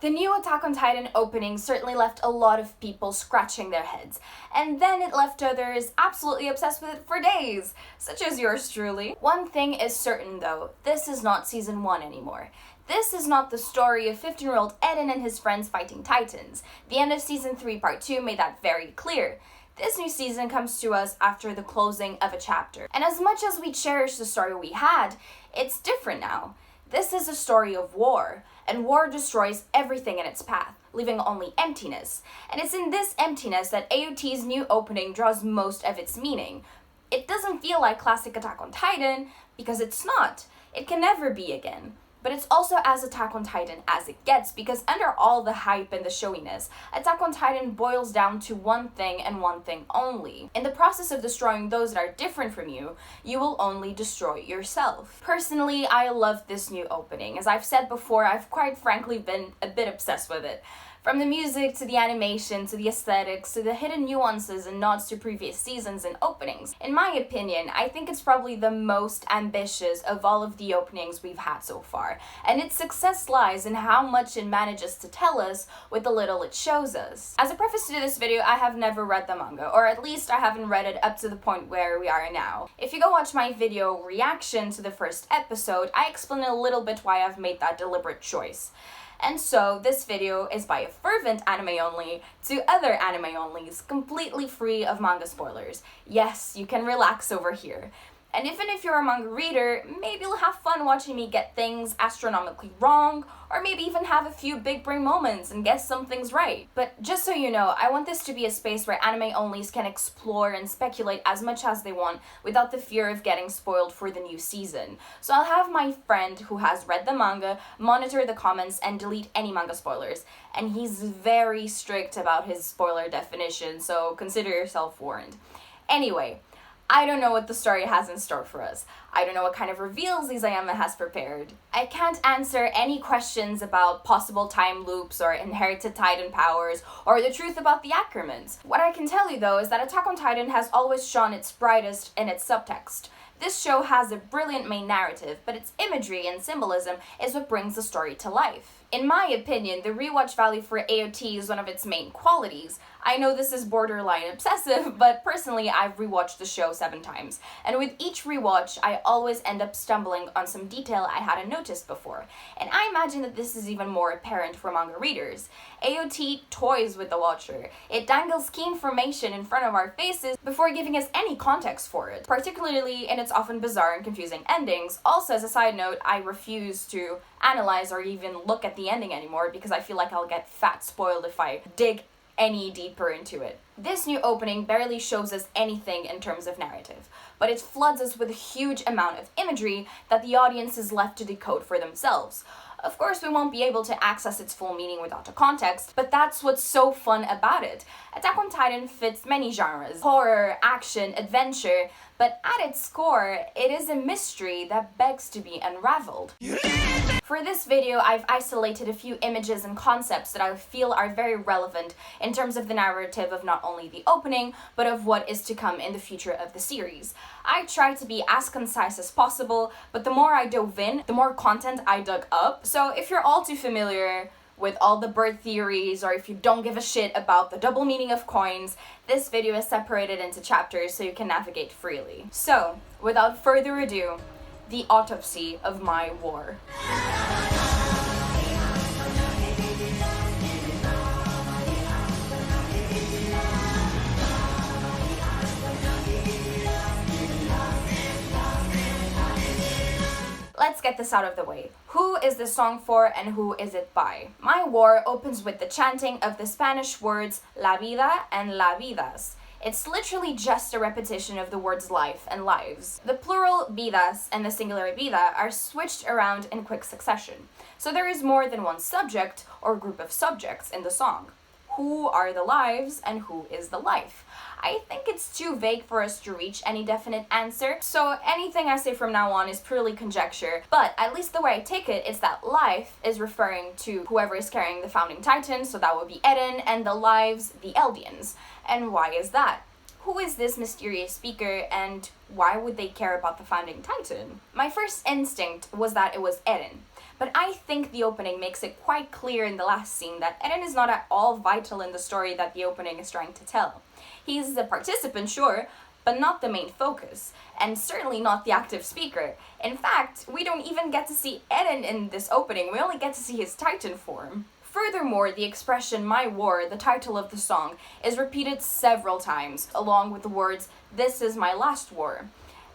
The new Attack on Titan opening certainly left a lot of people scratching their heads, and then it left others absolutely obsessed with it for days, such as yours truly. One thing is certain though, this is not season 1 anymore. This is not the story of 15-year-old Eren and his friends fighting titans. The end of season 3 part 2 made that very clear. This new season comes to us after the closing of a chapter, and as much as we cherish the story we had, it's different now. This is a story of war, and war destroys everything in its path, leaving only emptiness. And it's in this emptiness that AOT's new opening draws most of its meaning. It doesn't feel like classic Attack on Titan, because it's not. It can never be again. But it's also as Attack on Titan as it gets, because under all the hype and the showiness, Attack on Titan boils down to one thing and one thing only. In the process of destroying those that are different from you, you will only destroy yourself. Personally, I love this new opening. As I've said before, I've quite frankly been a bit obsessed with it. From the music, to the animation, to the aesthetics, to the hidden nuances and nods to previous seasons and openings. In my opinion, I think it's probably the most ambitious of all of the openings we've had so far, and its success lies in how much it manages to tell us with the little it shows us. As a preface to this video, I have never read the manga, or at least I haven't read it up to the point where we are now. If you go watch my video reaction to the first episode, I explain a little bit why I've made that deliberate choice. And so, this video is by a fervent anime only to other anime onlys, completely free of manga spoilers. Yes, you can relax over here. And even if you're a manga reader, maybe you'll have fun watching me get things astronomically wrong, or maybe even have a few big brain moments and guess some things right. But just so you know, I want this to be a space where anime onlys can explore and speculate as much as they want without the fear of getting spoiled for the new season. So I'll have my friend who has read the manga monitor the comments and delete any manga spoilers. And he's very strict about his spoiler definition, so consider yourself warned. Anyway, I don't know what the story has in store for us. I don't know what kind of reveals Isayama has prepared. I can't answer any questions about possible time loops or inherited Titan powers or the truth about the Ackermans. What I can tell you though is that Attack on Titan has always shone its brightest in its subtext. This show has a brilliant main narrative, but its imagery and symbolism is what brings the story to life. In my opinion, the rewatch value for AOT is one of its main qualities. I know this is borderline obsessive, but personally I've rewatched the show 7 times, and with each rewatch I always end up stumbling on some detail I hadn't noticed before, and I imagine that this is even more apparent for manga readers. AOT toys with the watcher. It dangles key information in front of our faces before giving us any context for it, particularly in its often bizarre and confusing endings. Also, as a side note, I refuse to analyze or even look at the ending anymore because I feel like I'll get fat spoiled if I dig any deeper into it. This new opening barely shows us anything in terms of narrative, but it floods us with a huge amount of imagery that the audience is left to decode for themselves. Of course, we won't be able to access its full meaning without a context, but that's what's so fun about it. Attack on Titan fits many genres: horror, action, adventure, but at its core, it is a mystery that begs to be unraveled. For this video, I've isolated a few images and concepts that I feel are very relevant in terms of the narrative of not only the opening, but of what is to come in the future of the series. I tried to be as concise as possible, but the more I dove in, the more content I dug up. So if you're all too familiar with all the bird theories, or if you don't give a shit about the double meaning of coins, this video is separated into chapters so you can navigate freely. So, without further ado, the autopsy of my war. Let's get this out of the way. Who is this song for and who is it by? My War opens with the chanting of the Spanish words la vida and la vidas. It's literally just a repetition of the words life and lives. The plural vidas and the singular vida are switched around in quick succession, so there is more than one subject or group of subjects in the song. Who are the lives and who is the life? I think it's too vague for us to reach any definite answer, so anything I say from now on is purely conjecture, but at least the way I take it is that life is referring to whoever is carrying the founding titan, so that would be Eren, and the lives, the Eldians. And why is that? Who is this mysterious speaker, and why would they care about the founding titan? My first instinct was that it was Eren, But I think the opening makes it quite clear in the last scene that Eren is not at all vital in the story that the opening is trying to tell. He's a participant, sure, but not the main focus, and certainly not the active speaker. In fact, we don't even get to see Eren in this opening, we only get to see his Titan form. Furthermore, the expression "My War," the title of the song, is repeated several times, along with the words "This is my last war."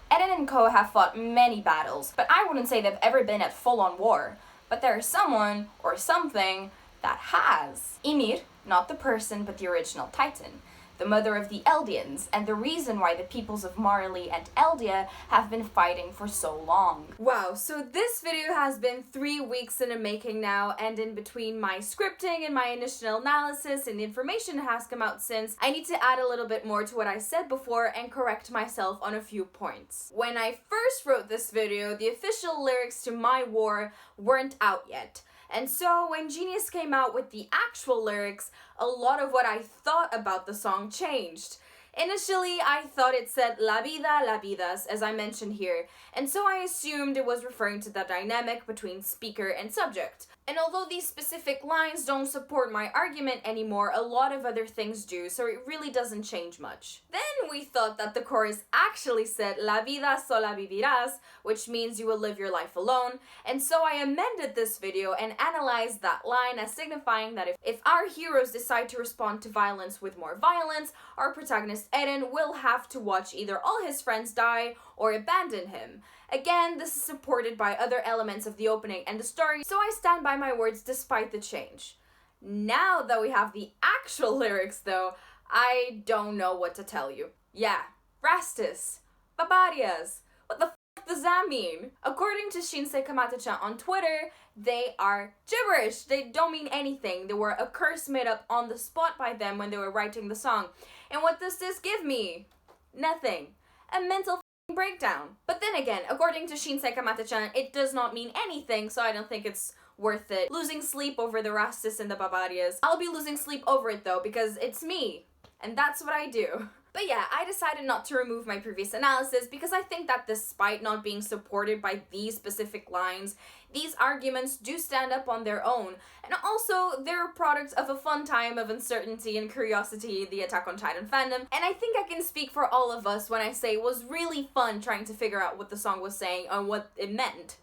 Eren and Co have fought many battles, but I wouldn't say they've ever been at full-on war. But there is someone, or something, that has. Ymir, not the person, but the original Titan, the mother of the Eldians, and the reason why the peoples of Marley and Eldia have been fighting for so long. Wow, so this video has been 3 weeks in the making now, and in between my scripting and my initial analysis and the information that has come out since, I need to add a little bit more to what I said before and correct myself on a few points. When I first wrote this video, the official lyrics to My War weren't out yet. And so when Genius came out with the actual lyrics, a lot of what I thought about the song changed. Initially, I thought it said La vida, la vidas, as I mentioned here, and so I assumed it was referring to the dynamic between speaker and subject. And although these specific lines don't support my argument anymore, a lot of other things do, so it really doesn't change much. Then we thought that the chorus actually said La vida sola vivirás, which means you will live your life alone, and so I amended this video and analyzed that line as signifying that if our heroes decide to respond to violence with more violence, our protagonist Eren will have to watch either all his friends die or abandon him. Again, this is supported by other elements of the opening and the story, so I stand by my words despite the change. Now that we have the actual lyrics though, I don't know what to tell you. Yeah, Rastus, Babarias, what the f does that mean? According to Shinsei Kamattechan on Twitter, they are gibberish. They don't mean anything. They were a curse made up on the spot by them when they were writing the song. And what does this give me? Nothing. A mental breakdown. But then again, according to Shinsei Kamattechan, it does not mean anything, so I don't think it's worth it. Losing sleep over the Rastus and the Babarias. I'll be losing sleep over it though, because it's me. And that's what I do. But yeah, I decided not to remove my previous analysis because I think that despite not being supported by these specific lines, these arguments do stand up on their own. And also, they're a product of a fun time of uncertainty and curiosity in the Attack on Titan fandom. And I think I can speak for all of us when I say it was really fun trying to figure out what the song was saying and what it meant.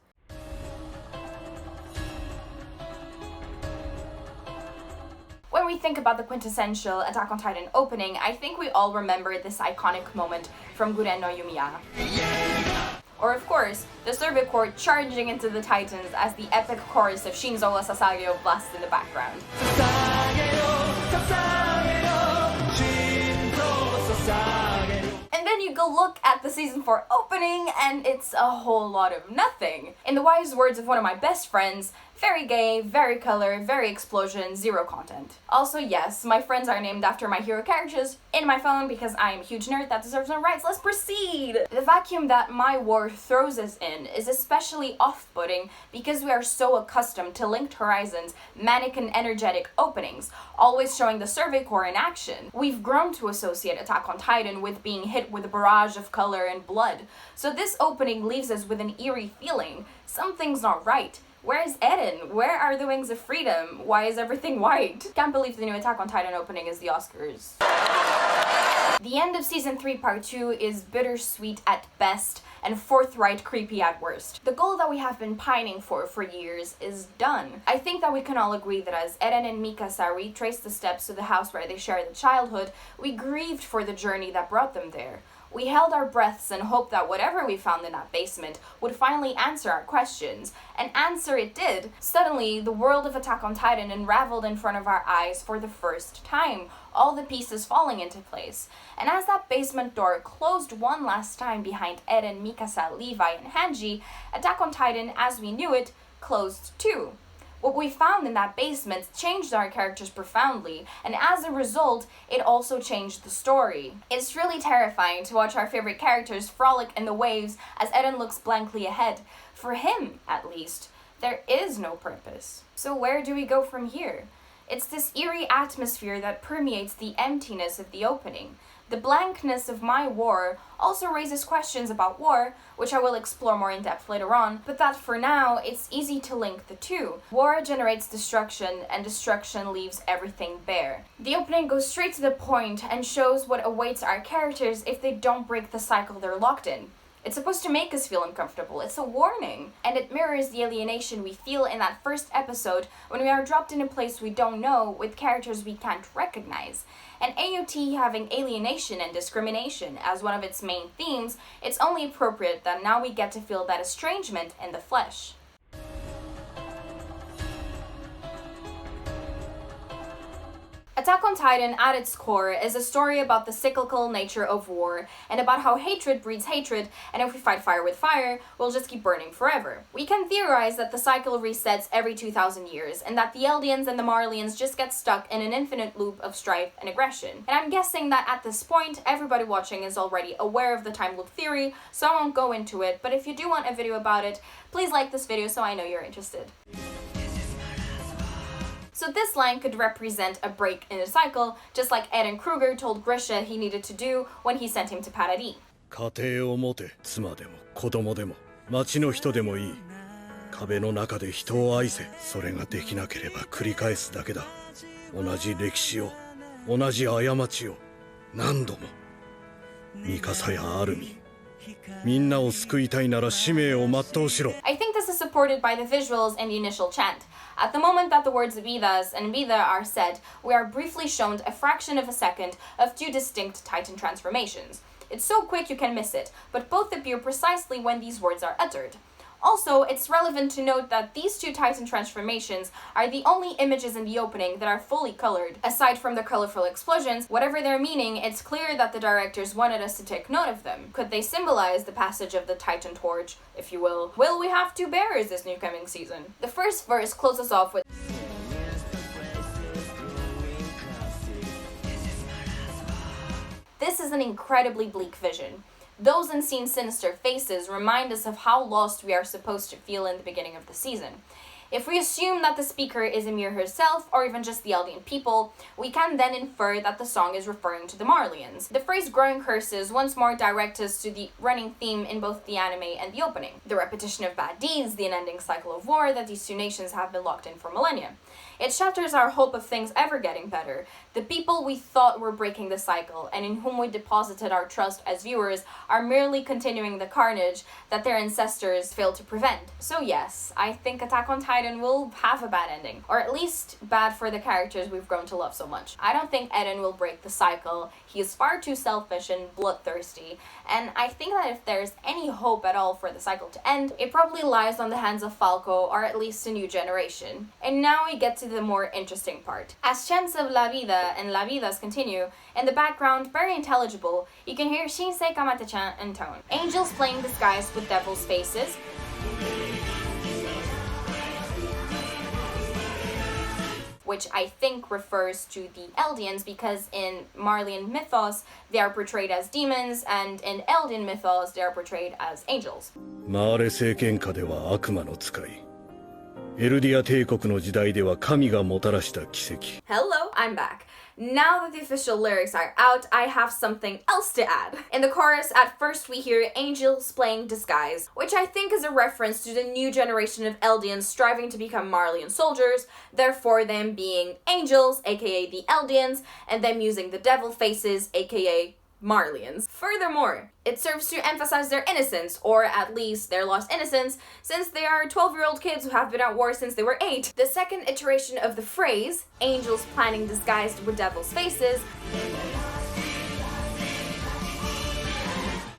When we think about the quintessential Attack on Titan opening, I think we all remember this iconic moment from Guren no Yumiya. Or of course, the Survey Corps charging into the Titans as the epic chorus of Shinzou Sasageyo blasts in the background. And then you go look at the season 4 opening and it's a whole lot of nothing. In the wise words of one of my best friends, very gay, very color, very explosion, zero content. Also, yes, my friends are named after my hero characters in my phone because I am a huge nerd that deserves no rights. Let's proceed! The vacuum that My War throws us in is especially off-putting because we are so accustomed to Linked Horizon's manic and energetic openings, always showing the Survey Corps in action. We've grown to associate Attack on Titan with being hit with a barrage of color and blood, so this opening leaves us with an eerie feeling. Something's not right. Where is Eren? Where are the Wings of Freedom? Why is everything white? Can't believe the new Attack on Titan opening is the Oscars. The end of Season 3 Part 2 is bittersweet at best and forthright creepy at worst. The goal that we have been pining for years is done. I think that we can all agree that as Eren and Mikasa retraced the steps to the house where they shared the childhood, we grieved for the journey that brought them there. We held our breaths and hoped that whatever we found in that basement would finally answer our questions, and answer it did. Suddenly, the world of Attack on Titan unraveled in front of our eyes for the first time, all the pieces falling into place. And as that basement door closed one last time behind Eren, Mikasa, Levi, and Hanji, Attack on Titan, as we knew it, closed too. What we found in that basement changed our characters profoundly, and as a result, it also changed the story. It's really terrifying to watch our favorite characters frolic in the waves as Eren looks blankly ahead. For him, at least, there is no purpose. So where do we go from here? It's this eerie atmosphere that permeates the emptiness of the opening. The blankness of My War also raises questions about war, which I will explore more in depth later on, but that for now, it's easy to link the two. War generates destruction, and destruction leaves everything bare. The opening goes straight to the point and shows what awaits our characters if they don't break the cycle they're locked in. It's supposed to make us feel uncomfortable, it's a warning, and it mirrors the alienation we feel in that first episode when we are dropped in a place we don't know with characters we can't recognize. And AOT having alienation and discrimination as one of its main themes, it's only appropriate that now we get to feel that estrangement in the flesh. Attack on Titan, at its core, is a story about the cyclical nature of war, and about how hatred breeds hatred, and if we fight fire with fire, we'll just keep burning forever. We can theorize that the cycle resets every 2,000 years, and that the Eldians and the Marlians just get stuck in an infinite loop of strife and aggression. And I'm guessing that at this point, everybody watching is already aware of the time loop theory, so I won't go into it, but if you do want a video about it, please like this video so I know you're interested. So this line could represent a break in a cycle, just like Eren Kruger told Grisha he needed to do when he sent him to Paradis. 家庭を持て、妻でも子供でも町の人でもいい。壁の中で人を愛せ。それができなければ繰り返すだけだ。同じ歴史を、同じ過ちを何度も。ミカサやアルミン。みんなを救いたいなら使命を全うしろ。I think this is supported by the visuals and the initial chant. At the moment that the words Vidas and Vida are said, we are briefly shown a fraction of a second of two distinct Titan transformations. It's so quick you can miss it, but both appear precisely when these words are uttered. Also, it's relevant to note that these two Titan transformations are the only images in the opening that are fully colored. Aside from the colorful explosions, whatever their meaning, it's clear that the directors wanted us to take note of them. Could they symbolize the passage of the Titan torch, if you will? Will we have two bears this new coming season? The first verse closes off with This is an incredibly bleak vision. Those unseen sinister faces remind us of how lost we are supposed to feel in the beginning of the season. If we assume that the speaker is Ymir herself, or even just the Eldian people, we can then infer that the song is referring to the Marlians. The phrase growing curses once more directs us to the running theme in both the anime and the opening. The repetition of bad deeds, the unending cycle of war that these two nations have been locked in for millennia. It shatters our hope of things ever getting better. The people we thought were breaking the cycle, and in whom we deposited our trust as viewers, are merely continuing the carnage that their ancestors failed to prevent. So yes, I think Attack on Titan will have a bad ending, or at least bad for the characters we've grown to love so much. I don't think Eren will break the cycle. He is far too selfish and bloodthirsty, and I think that if there's any hope at all for the cycle to end, it probably lies on the hands of Falco, or at least a new generation. And now we get to the more interesting part. As chants of La Vida and La Vidas continue, in the background, very intelligible, you can hear Shinsei Kamattechan intone. Angels playing disguised with devils' faces, which I think refers to the Eldians, because in Marlian mythos they are portrayed as demons, and in Eldian mythos they are portrayed as angels. マーレ政権下では悪魔の使い。エルディア帝国の時代では神がもたらした奇跡。 Hello, I'm back. Now that the official lyrics are out, I have something else to add. In the chorus, at first we hear angels playing disguise, which I think is a reference to the new generation of Eldians striving to become Marlian soldiers, therefore them being angels, aka the Eldians, and them using the devil faces, aka Marlians. Furthermore, it serves to emphasize their innocence, or at least their lost innocence, since they are 12-year-old kids who have been at war since they were 8. The second iteration of the phrase, angels planning disguised with devil's faces,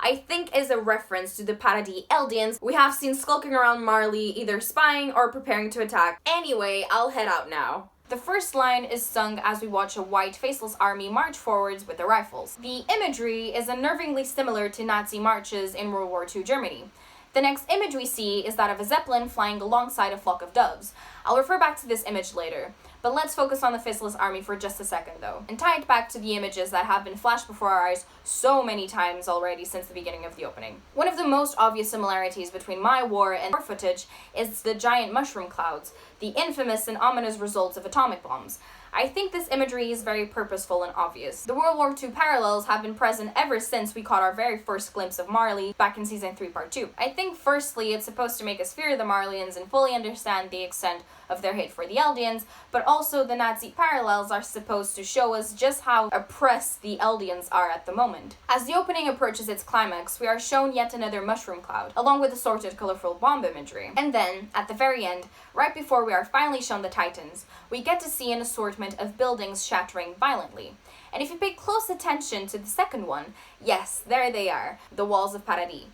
I think is a reference to the Paradis Eldians we have seen skulking around Marley, either spying or preparing to attack. Anyway, I'll head out now. The first line is sung as we watch a white faceless army march forwards with their rifles. The imagery is unnervingly similar to Nazi marches in World War II Germany. The next image we see is that of a zeppelin flying alongside a flock of doves. I'll refer back to this image later, but let's focus on the faceless army for just a second though, and tie it back to the images that have been flashed before our eyes so many times already since the beginning of the opening. One of the most obvious similarities between My War and war footage is the giant mushroom clouds. the infamous and ominous results of atomic bombs. I think this imagery is very purposeful and obvious. The World War II parallels have been present ever since we caught our very first glimpse of Marley back in Season 3 Part 2. I think firstly it's supposed to make us fear the Marleyans and fully understand the extent of their hate for the Eldians, but also the Nazi parallels are supposed to show us just how oppressed the Eldians are at the moment. As the opening approaches its climax, we are shown yet another mushroom cloud, along with assorted colorful bomb imagery. And then, at the very end, right before we are finally shown the Titans, we get to see an assortment of buildings shattering violently. And if you pay close attention to the second one, yes, there they are, the walls of Paradis.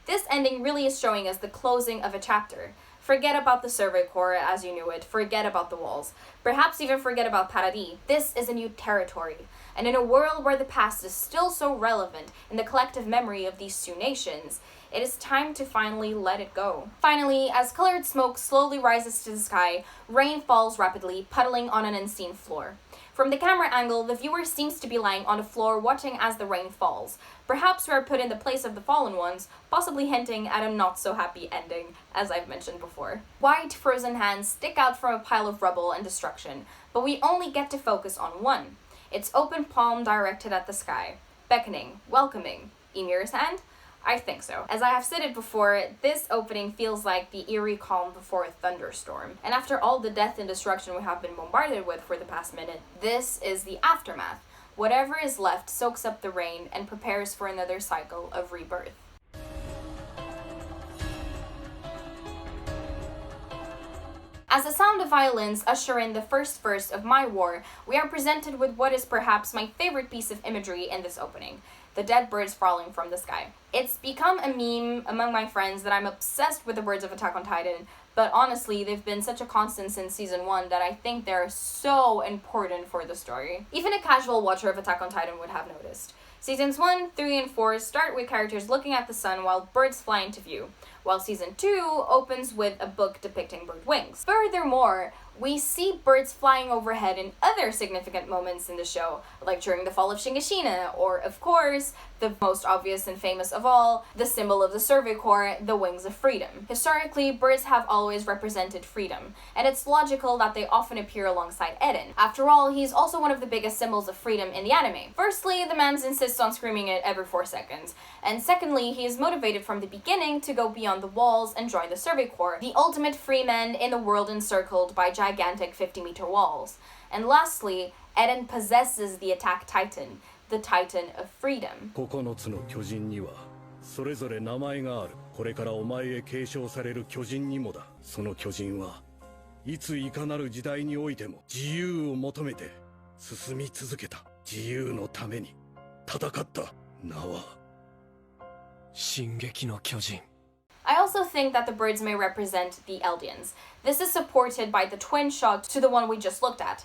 This ending really is showing us the closing of a chapter. Forget about the Survey Corps as you knew it, forget about the walls, perhaps even forget about Paradis. This is a new territory, and in a world where the past is still so relevant in the collective memory of these two nations, it is time to finally let it go. Finally, as colored smoke slowly rises to the sky, rain falls rapidly, puddling on an unseen floor. From the camera angle, the viewer seems to be lying on the floor watching as the rain falls. Perhaps we are put in the place of the fallen ones, possibly hinting at a not-so-happy ending, as I've mentioned before. White, frozen hands stick out from a pile of rubble and destruction, but we only get to focus on one. Its open palm directed at the sky, beckoning, welcoming. Ymir's hand? I think so. As I have stated before, this opening feels like the eerie calm before a thunderstorm. And after all the death and destruction we have been bombarded with for the past minute, this is the aftermath. Whatever is left soaks up the rain and prepares for another cycle of rebirth. As the sound of violins usher in the first verse of My War, we are presented with what is perhaps my favorite piece of imagery in this opening. The dead birds falling from the sky. It's become a meme among my friends that I'm obsessed with the birds of Attack on Titan, but honestly, they've been such a constant since Season 1 that I think they're so important for the story. Even a casual watcher of Attack on Titan would have noticed. Seasons 1, 3, and 4 start with characters looking at the sun while birds fly into view, while Season 2 opens with a book depicting bird wings. Furthermore, we see birds flying overhead in other significant moments in the show, like during the fall of Shingishina, or of course, the most obvious and famous of all, the symbol of the Survey Corps, the wings of freedom. Historically, birds have always represented freedom, and it's logical that they often appear alongside Eren. After all, he's also one of the biggest symbols of freedom in the anime. Firstly, the man insists on screaming it every 4 seconds, and secondly, he is motivated from the beginning to go beyond the walls and join the Survey Corps, the ultimate free men in a world encircled by gigantic 50-meter walls. And lastly, Eren possesses the Attack Titan, the Titan of Freedom. 9つの巨人にはそれぞれ名前がある。これからお前へ継承される巨人にもだ。その巨人はいついかなる時代においても自由を求めて進み続けた。自由のために戦った。名は進撃の巨人。I also think that the birds may represent the Eldians. This is supported by the twin shot to the one we just looked at.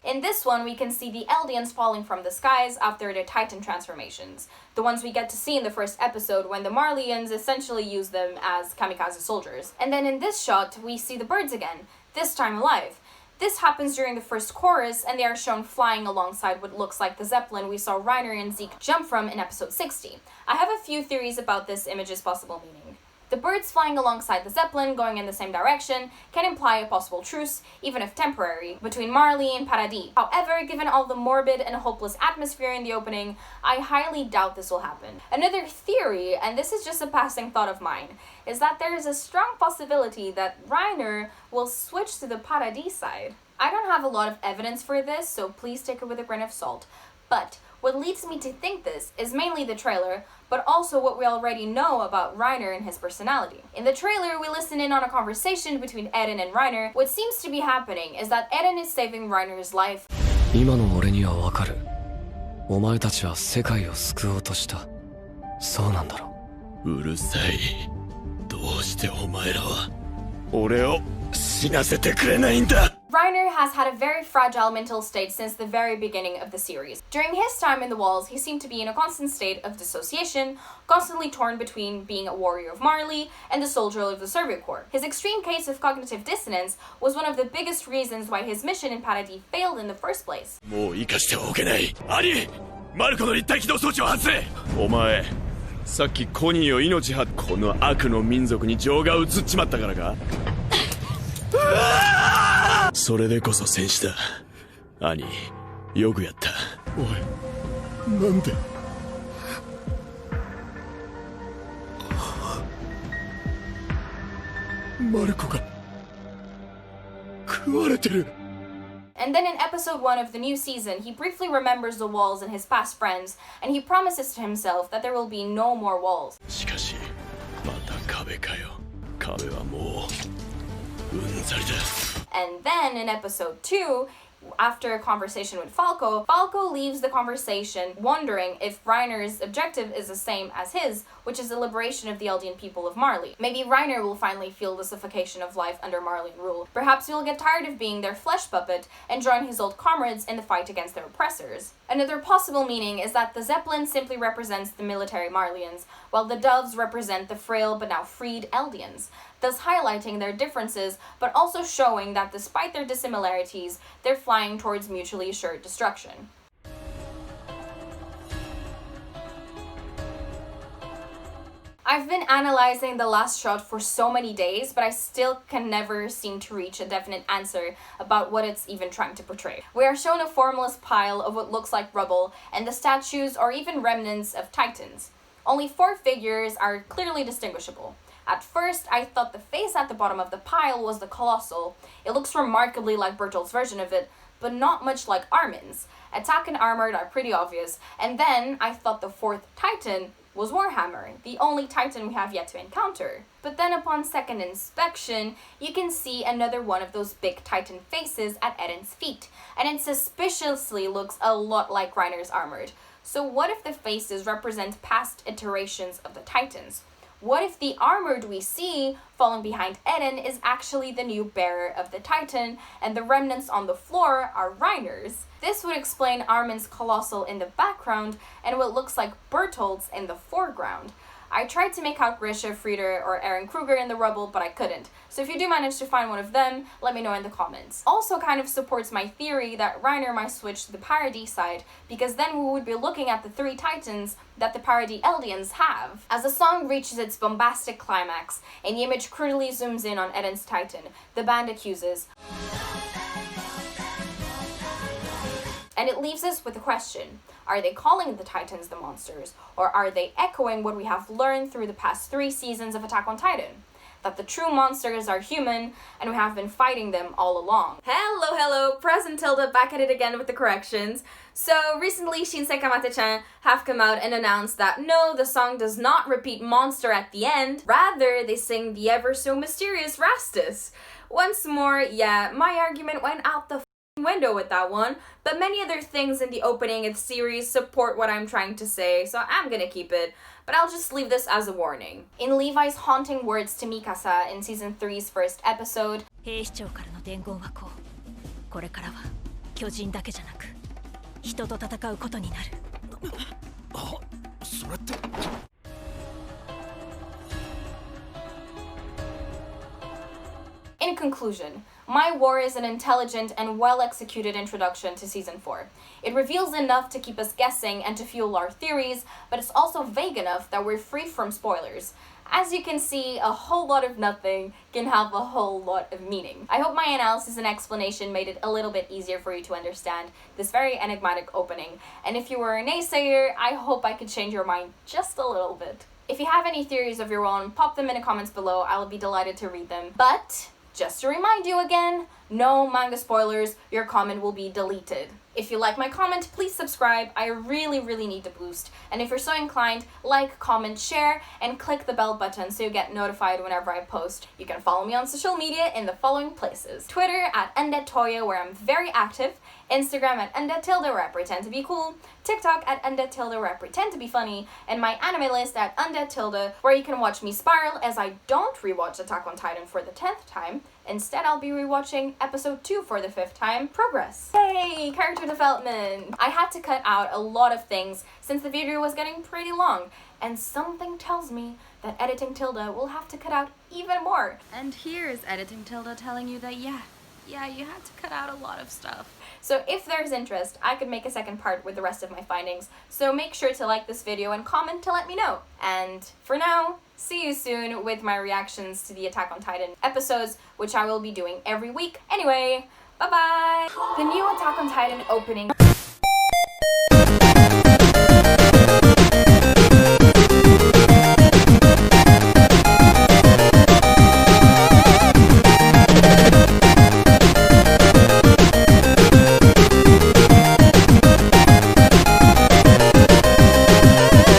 In this one, we can see the Eldians falling from the skies after their Titan transformations, the ones we get to see in the first episode when the Marleyans essentially use them as kamikaze soldiers. And then in this shot, we see the birds again, this time alive. This happens during the first chorus, and they are shown flying alongside what looks like the Zeppelin we saw Reiner and Zeke jump from in episode 60. I have a few theories about this image's possible meaning. The birds flying alongside the Zeppelin, going in the same direction, can imply a possible truce, even if temporary, between Marley and Paradis. However, given all the morbid and hopeless atmosphere in the opening, I highly doubt this will happen. Another theory, and this is just a passing thought of mine, is that there is a strong possibility that Reiner will switch to the Paradis side. I don't have a lot of evidence for this, so please take it with a grain of salt, but what leads me to think this is mainly the trailer, but also what we already know about Reiner and his personality. In the trailer, we listen in on a conversation between Eren and Reiner. What seems to be happening is that Eren is saving Reiner's life. 今の俺にはわかる。お前たちは世界を救おうとした。そうなんだろう。うるさい。どうしてお前らは俺を死なせてくれないんだ。 Reiner has had a very fragile mental state since the very beginning of the series. During his time in the walls, he seemed to be in a constant state of dissociation, constantly torn between being a warrior of Marley and a soldier of the Survey Corps. His extreme case of cognitive dissonance was one of the biggest reasons why his mission in Paradis failed in the first place. もう生かしてはおけない。アリ、マルコの立体起動装置を外せ。お前、さっきコニーを命張っこの悪の民族に情が移っちまったからか。それでこそ戦士だ。兄、よくやった。おい、なんで。マルコが食われてる。 And then in episode 1 of the new season, he briefly remembers the walls and his past friends, and he promises to himself that there will be no more walls. しかしまた壁かよ。壁はもううんざりだ。 And then in episode 2, after a conversation with Falco, Falco leaves the conversation wondering if Reiner's objective is the same as his, which is the liberation of the Eldian people of Marley. Maybe Reiner will finally feel the suffocation of life under Marleyan rule. Perhaps he'll get tired of being their flesh puppet and join his old comrades in the fight against their oppressors. Another possible meaning is that the Zeppelin simply represents the military Marleyans, while the doves represent the frail but now freed Eldians, thus highlighting their differences, but also showing that despite their dissimilarities, they're flying towards mutually assured destruction. I've been analyzing the last shot for so many days, but I still can never seem to reach a definite answer about what it's even trying to portray. We are shown a formless pile of what looks like rubble, and the statues or even remnants of titans. Only 4 figures are clearly distinguishable. At first, I thought the face at the bottom of the pile was the Colossal. It looks remarkably like Bertolt's version of it, but not much like Armin's. Attack and Armoured are pretty obvious, and then I thought the 4th Titan was Warhammer, the only Titan we have yet to encounter. But then upon second inspection, you can see another one of those big Titan faces at Eden's feet, and it suspiciously looks a lot like Reiner's Armoured. So what if the faces represent past iterations of the Titans? What if the Armoured we see falling behind Eden is actually the new bearer of the Titan, and the remnants on the floor are Reiner's? This would explain Armin's Colossal in the background and what looks like Bertolt's in the foreground. I tried to make out Grisha, Frieder, or Aaron Kruger in the rubble, but I couldn't. So if you do manage to find one of them, let me know in the comments. Also kind of supports my theory that Reiner might switch to the Paradis side, because then we would be looking at the 3 Titans that the Paradis Eldians have. As the song reaches its bombastic climax, and the image crudely zooms in on Eden's Titan, the band accuses. And it leaves us with a question. Are they calling the Titans the monsters, or are they echoing what we have learned through the past 3 seasons of Attack on Titan? That the true monsters are human, and we have been fighting them all along. Hello, Present Tilda back at it again with the corrections. So recently Shinsei Kamattechan have come out and announced that no, the song does not repeat monster at the end, rather they sing the ever so mysterious Rastus. Once more, yeah, my argument went out the window with that one, but many other things in the opening of the series support what I'm trying to say, so I'm gonna keep it, but I'll just leave this as a warning. In Levi's haunting words to Mikasa in season 3's first episode, 兵士長からの伝言はこう。これからは巨人だけじゃなく、人と戦うことになる。あ、それって。In conclusion, My War is an intelligent and well-executed introduction to Season 4. It reveals enough to keep us guessing and to fuel our theories, but it's also vague enough that we're free from spoilers. As you can see, a whole lot of nothing can have a whole lot of meaning. I hope my analysis and explanation made it a little bit easier for you to understand this very enigmatic opening, and if you were a naysayer, I hope I could change your mind just a little bit. If you have any theories of your own, pop them in the comments below, I'll be delighted to read them. But just to remind you again, no manga spoilers, your comment will be deleted. If you like my comment, please subscribe, I really need the boost. And if you're so inclined, like, comment, share, and click the bell button so you get notified whenever I post. You can follow me on social media in the following places. Twitter at @UndeadToya, where I'm very active. Instagram at @UndeadTilda, where I pretend to be cool. TikTok at @UndeadTilda, where I pretend to be funny. And my anime list at @UndeadTilda, where you can watch me spiral as I don't rewatch Attack on Titan for the 10th time. Instead, I'll be rewatching episode 2 for the 5th time. Progress. Yay! Character development. I had to cut out a lot of things since the video was getting pretty long, and something tells me that Editing Tilda will have to cut out even more. And here's Editing Tilda telling you that yeah, Yeah, you had to cut out a lot of stuff. So if there's interest, I could make a second part with the rest of my findings, so make sure to like this video and comment to let me know. And for now, see you soon with my reactions to the Attack on Titan episodes, which I will be doing every week. Anyway, bye-bye! The new Attack on Titan opening